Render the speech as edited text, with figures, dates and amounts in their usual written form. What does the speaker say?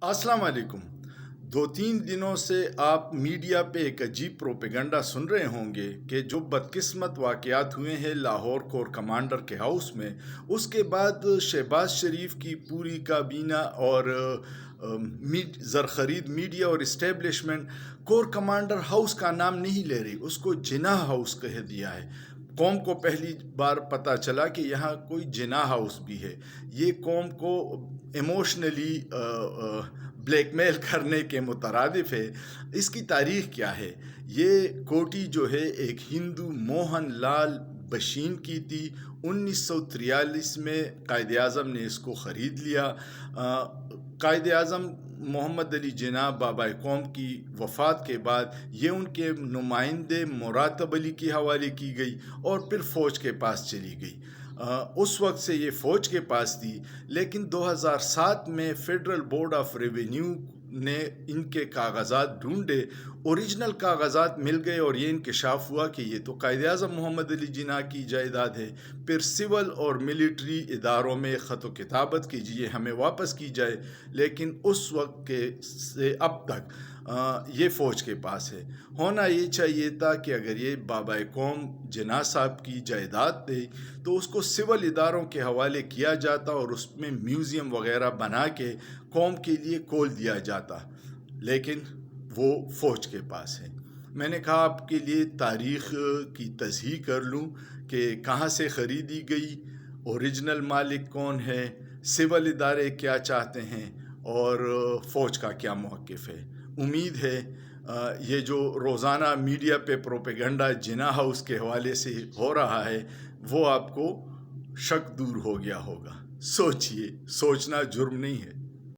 अस्सलाम वालेकुम। 2-3 दिनों से आप मीडिया पे एक अजीब प्रोपेगंडा सुन रहे होंगे कि जो बदकिस्मत वाक़यात हुए हैं लाहौर कोर कमांडर के हाउस में, उसके बाद शहबाज शरीफ की पूरी काबीना और ज़रख़रीद मीडिया और इस्टेब्लिशमेंट कोर कमांडर हाउस का नाम नहीं ले रही, उसको जिनाह हाउस कह दिया है। कौम को पहली बार पता चला कि यहाँ कोई जिनाह हाउस भी है। ये कौम को इमोशनली ब्लैकमेल करने के मुतरादिफ है। इसकी तारीख़ क्या है? ये कोठी जो है एक हिंदू मोहन लाल बशीन की थी। 1943 में कायद आज़म ने इसको ख़रीद लिया। कायद आज़म मोहम्मद अली जिन्ना बाबा कौम की वफ़ात के बाद ये उनके नुमाइंदे मुरातब अली के हवाले की गई और फिर फ़ौज के पास चली गई। उस वक्त से ये फ़ौज के पास थी, लेकिन 2007 में फ़ेडरल बोर्ड ऑफ रेवेन्यू ने इनके कागज़ात ढूंढे, ओरिजिनल कागज़ात मिल गए और ये इंकशाफ हुआ कि ये तो कायद आज़म मोहम्मद अली जिन्ना की जायदाद है। फिर सिविल और मिलिट्री इदारों में ख़त व किताबत कीजिए, हमें वापस की जाए, लेकिन उस वक्त के से अब तक ये फ़ौज के पास है। होना ये चाहिए था कि अगर ये बाबा कौम जिन्ना साहब की जायदाद थी तो उसको सिविल इदारों के हवाले किया जाता और उसमें म्यूज़ियम वग़ैरह बना के कौम के लिए खोल दिया जाता, लेकिन वो फ़ौज के पास है। मैंने कहा आपके लिए तारीख़ की तस्हीह कर लूँ कि कहाँ से ख़रीदी गई, ओरिजिनल मालिक कौन है, सिविल इदारे क्या चाहते हैं और फ़ौज का क्या मौक़िफ़ है। उम्मीद है ये जो रोज़ाना मीडिया पे प्रोपेगंडा जिन्ना हाउस के हवाले से हो रहा है वो आपको शक दूर हो गया होगा। सोचिए, सोचना जुर्म नहीं है।